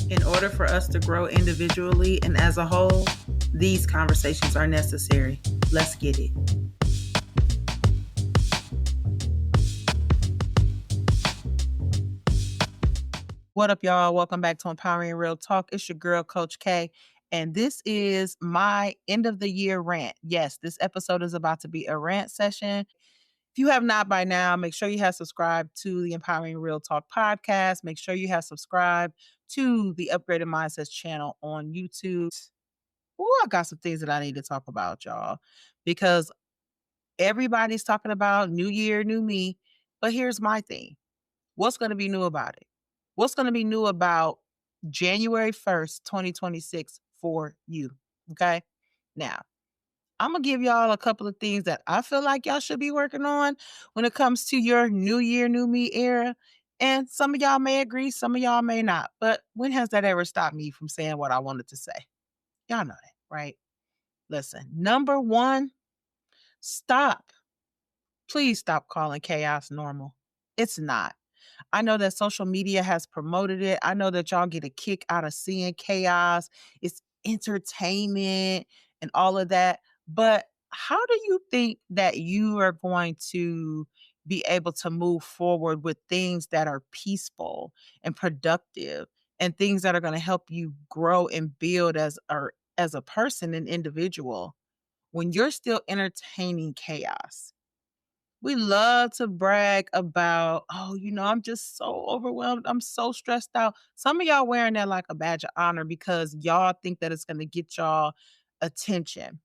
In order for us to grow individually and as a whole, these conversations are necessary. Let's get it. What up, y'all? Welcome back to Empowering Real Talk. It's your girl, Coach K, and this is my end of the year rant. Yes, this episode is about to be a rant session. If you have not by now, make sure you have subscribed to the Empowering Real Talk podcast. Make sure you have subscribed to the Upgraded Mindsets channel on YouTube. Oh, I got some things that I need to talk about, y'all, because everybody's talking about new year, new me. But here's my thing. What's going to be new about it? What's going to be new about January 1st, 2026 for you? Okay. Now, I'm going to give y'all a couple of things that I feel like y'all should be working on when it comes to your new year, new me era. And some of y'all may agree, some of y'all may not. But when has that ever stopped me from saying what I wanted to say? Y'all know that, right? Listen, number one, stop. Please stop calling chaos normal. It's not. I know that social media has promoted it. I know that y'all get a kick out of seeing chaos. It's entertainment and all of that. But how do you think that you are going to be able to move forward with things that are peaceful and productive and things that are going to help you grow and build as a person and individual when you're still entertaining chaos? We love to brag about, oh, I'm just so overwhelmed. I'm so stressed out. Some of y'all wearing that like a badge of honor because y'all think that it's going to get y'all attention.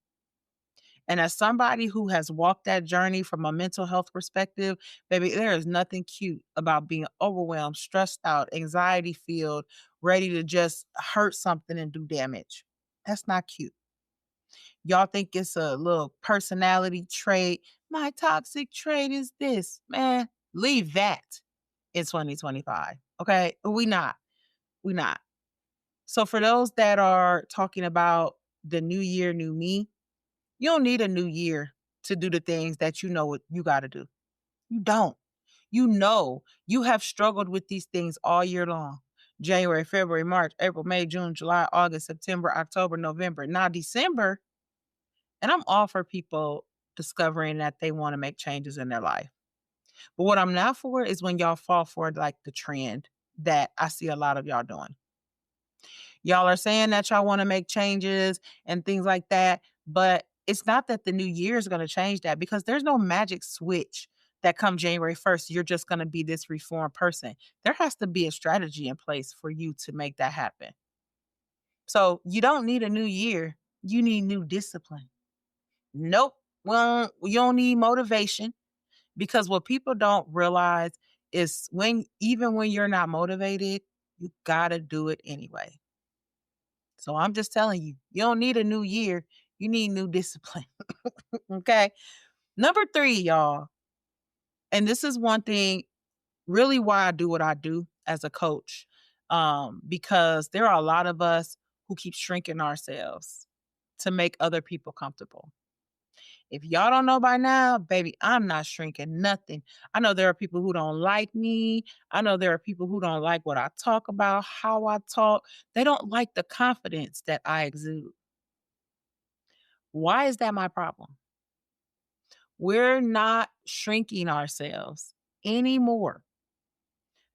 And as somebody who has walked that journey from a mental health perspective, baby, there is nothing cute about being overwhelmed, stressed out, anxiety filled, ready to just hurt something and do damage. That's not cute. Y'all think it's a little personality trait. My toxic trait is this. Man, leave that in 2025. Okay? We not. We not. So for those that are talking about the new year, new me, you don't need a new year to do the things that you know what you got to do. You don't. You know you have struggled with these things all year long. January, February, March, April, May, June, July, August, September, October, November. Now December. And I'm all for people discovering that they want to make changes in their life. But what I'm not for is when y'all fall for like the trend that I see a lot of y'all doing. Y'all are saying that y'all want to make changes and things like that, but it's not that the new year is going to change that because there's no magic switch that come January 1st, you're just going to be this reformed person. There has to be a strategy in place for you to make that happen. So you don't need a new year. You need new discipline. Nope. Well, you don't need motivation because what people don't realize is even when you're not motivated, you gotta do it anyway. So I'm just telling you, you don't need a new year. You need new discipline. Okay. Number three, y'all. And this is one thing really why I do what I do as a coach. Because there are a lot of us who keep shrinking ourselves to make other people comfortable. If y'all don't know by now, baby, I'm not shrinking nothing. I know there are people who don't like me. I know there are people who don't like what I talk about, how I talk. They don't like the confidence that I exude. Why is that my problem? We're not shrinking ourselves anymore.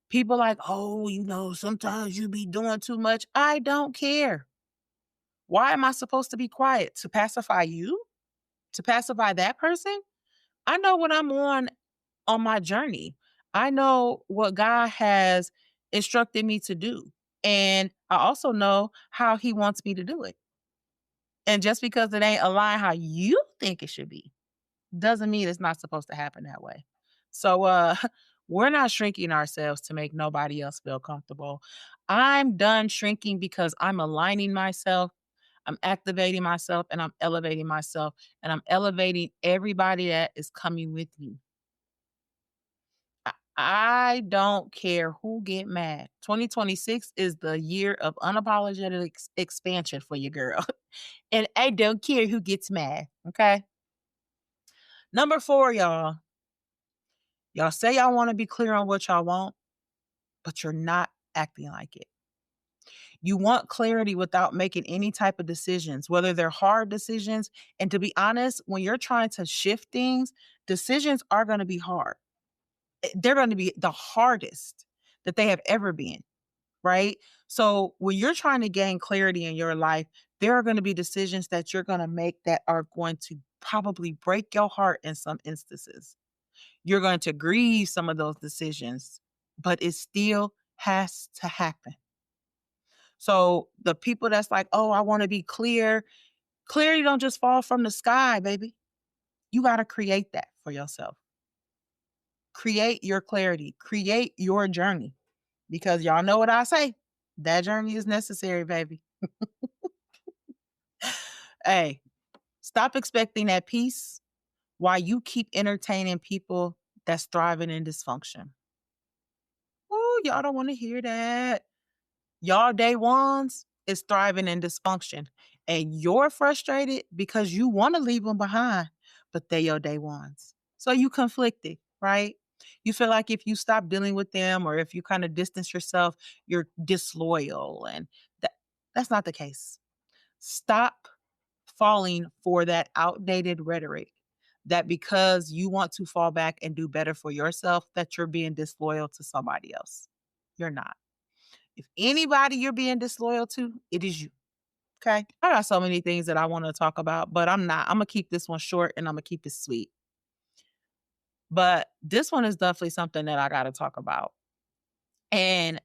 People like, oh, sometimes you be doing too much. I don't care. Why am I supposed to be quiet? To pacify you? To pacify that person? I know what I'm on my journey. I know what God has instructed me to do. And I also know how he wants me to do it. And just because it ain't aligned how you think it should be, doesn't mean it's not supposed to happen that way. So we're not shrinking ourselves to make nobody else feel comfortable. I'm done shrinking because I'm aligning myself, I'm activating myself, and I'm elevating myself, and I'm elevating everybody that is coming with me. I don't care who get mad. 2026 is the year of unapologetic expansion for your girl. And I don't care who gets mad. Okay. Number four, y'all. Y'all say y'all want to be clear on what y'all want, but you're not acting like it. You want clarity without making any type of decisions, whether they're hard decisions. And to be honest, when you're trying to shift things, decisions are going to be hard. They're going to be the hardest that they have ever been, right? So when you're trying to gain clarity in your life, there are going to be decisions that you're going to make that are going to probably break your heart in some instances. You're going to grieve some of those decisions, but it still has to happen. So the people that's like, "Oh, I want to be clear." Clarity don't just fall from the sky, baby. You got to create that for yourself. Create your clarity, create your journey because y'all know what I say. That journey is necessary, baby. Hey, stop expecting that peace while you keep entertaining people that's thriving in dysfunction. Oh, y'all don't want to hear that. Y'all day ones is thriving in dysfunction. And you're frustrated because you want to leave them behind, but they your day ones. So you conflicted, right? You feel like if you stop dealing with them or if you kind of distance yourself, you're disloyal. And that, that's not the case. Stop falling for that outdated rhetoric that because you want to fall back and do better for yourself, that you're being disloyal to somebody else. You're not. If anybody you're being disloyal to, it is you. Okay. I got so many things that I want to talk about, but I'm not. I'm going to keep this one short and I'm going to keep it sweet. But this one is definitely something that I got to talk about. And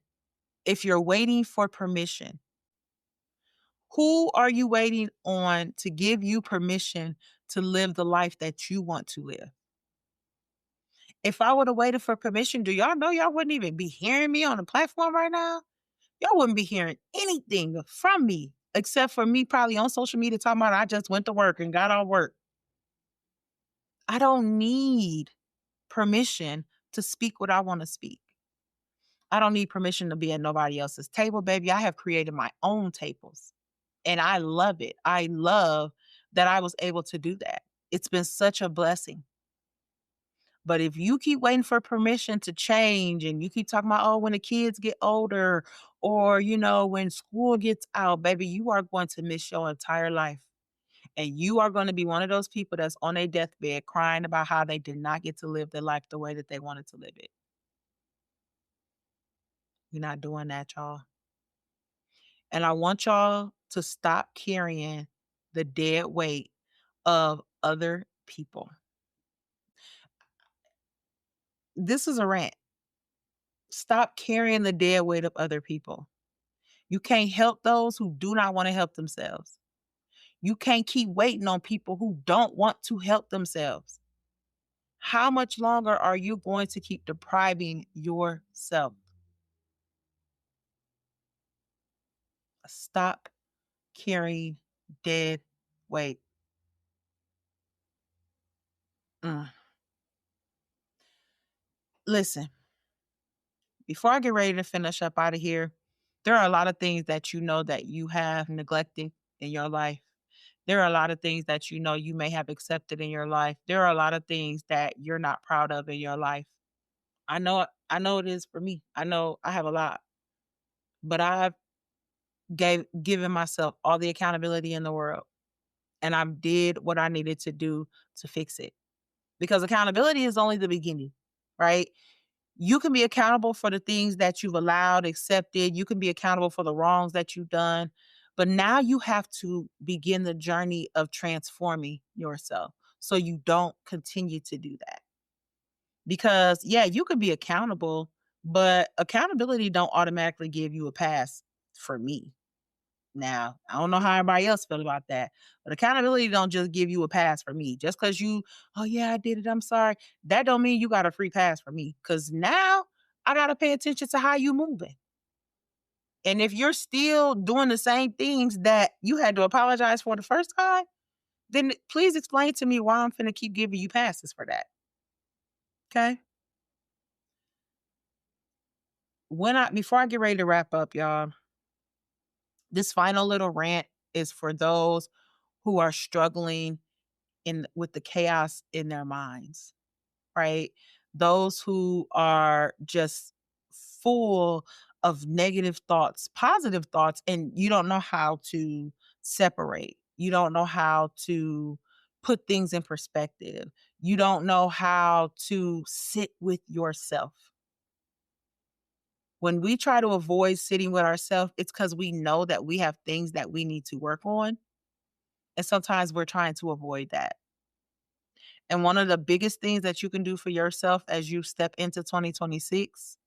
if you're waiting for permission, who are you waiting on to give you permission to live the life that you want to live? If I would have waited for permission, do y'all know y'all wouldn't even be hearing me on the platform right now? Y'all wouldn't be hearing anything from me except for me probably on social media talking about I just went to work and got off work. I don't need permission to speak what I want to speak. I don't need permission to be at nobody else's table, baby. I have created my own tables and I love it. I love that I was able to do that. It's been such a blessing. But if you keep waiting for permission to change and you keep talking about, oh, when the kids get older or, when school gets out, baby, you are going to miss your entire life. And you are going to be one of those people that's on a deathbed crying about how they did not get to live their life the way that they wanted to live it. You're not doing that, y'all. And I want y'all to stop carrying the dead weight of other people. This is a rant. Stop carrying the dead weight of other people. You can't help those who do not want to help themselves. You can't keep waiting on people who don't want to help themselves. How much longer are you going to keep depriving yourself? Stop carrying dead weight. Mm. Listen, before I get ready to finish up out of here, there are a lot of things that you know that you have neglected in your life. There are a lot of things that you know you may have accepted in your life. There are a lot of things that you're not proud of in your life. I know it is for me. I know I have a lot, but I've given myself all the accountability in the world and I did what I needed to do to fix it. Because accountability is only the beginning, right? You can be accountable for the things that you've allowed, accepted. You can be accountable for the wrongs that you've done. But now you have to begin the journey of transforming yourself so you don't continue to do that. Because yeah, you could be accountable, but accountability don't automatically give you a pass for me. Now, I don't know how everybody else feel about that, but accountability don't just give you a pass for me. Just because oh yeah, I did it, I'm sorry. That don't mean you got a free pass for me. Cause now I gotta pay attention to how you moving. And if you're still doing the same things that you had to apologize for the first time, then please explain to me why I'm finna keep giving you passes for that. Okay. Before I get ready to wrap up, y'all, this final little rant is for those who are struggling with the chaos in their minds, right? Those who are just full of negative thoughts, positive thoughts, and you don't know how to separate. You don't know how to put things in perspective. You don't know how to sit with yourself. When we try to avoid sitting with ourselves, it's because we know that we have things that we need to work on. And sometimes we're trying to avoid that. And one of the biggest things that you can do for yourself as you step into 2026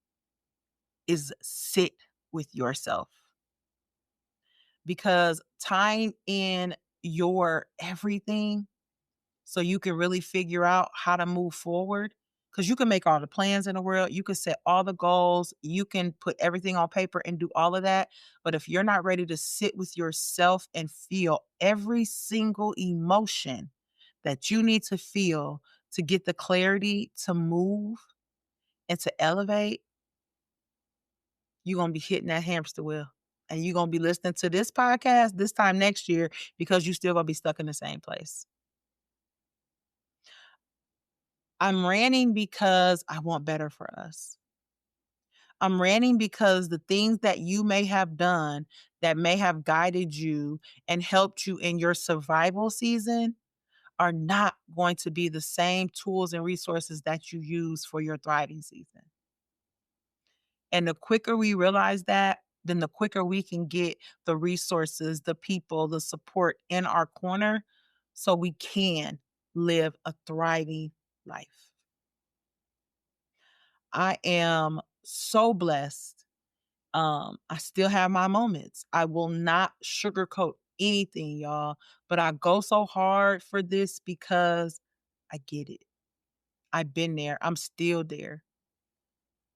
is sit with yourself, because tying in your everything so you can really figure out how to move forward. Because you can make all the plans in the world, you can set all the goals, you can put everything on paper and do all of that. But if you're not ready to sit with yourself and feel every single emotion that you need to feel to get the clarity to move and to elevate, you're going to be hitting that hamster wheel. And you're going to be listening to this podcast this time next year because you still going to be stuck in the same place. I'm ranting because I want better for us. I'm ranting because the things that you may have done that may have guided you and helped you in your survival season are not going to be the same tools and resources that you use for your thriving season. And the quicker we realize that, then the quicker we can get the resources, the people, the support in our corner so we can live a thriving life. I am so blessed. I still have my moments. I will not sugarcoat anything, y'all, but I go so hard for this because I get it. I've been there. I'm still there.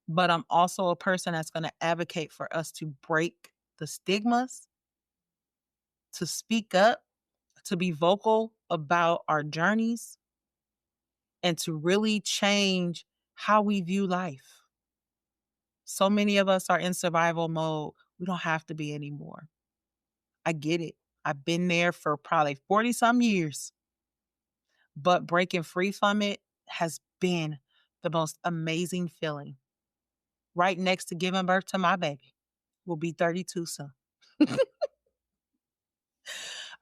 But I'm also a person that's going to advocate for us to break the stigmas, to speak up, to be vocal about our journeys, and to really change how we view life. So many of us are in survival mode. We don't have to be anymore. I get it. I've been there for probably 40 some years, but breaking free from it has been the most amazing feeling. Right next to giving birth to my baby. Will be 32 soon. All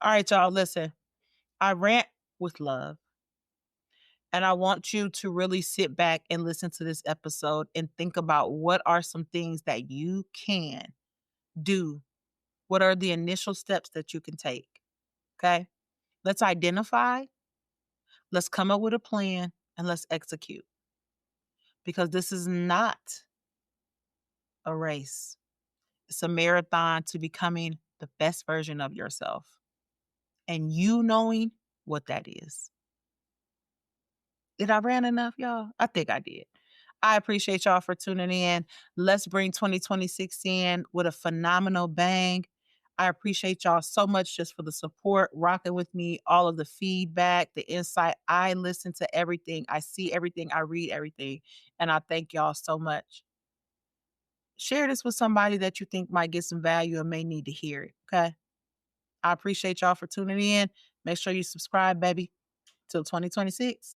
right, y'all, listen. I rant with love. And I want you to really sit back and listen to this episode and think about what are some things that you can do. What are the initial steps that you can take? Okay. Let's identify, let's come up with a plan, and let's execute, because this is not a race. It's a marathon to becoming the best version of yourself and you knowing what that is. Did I rant enough, y'all? I think I did. I appreciate y'all for tuning in. Let's bring 2026 in with a phenomenal bang. I appreciate y'all so much just for the support, rocking with me, all of the feedback, the insight. I listen to everything. I see everything. I read everything. And I thank y'all so much. Share this with somebody that you think might get some value and may need to hear it. Okay. I appreciate y'all for tuning in. Make sure you subscribe, baby. Till 2026.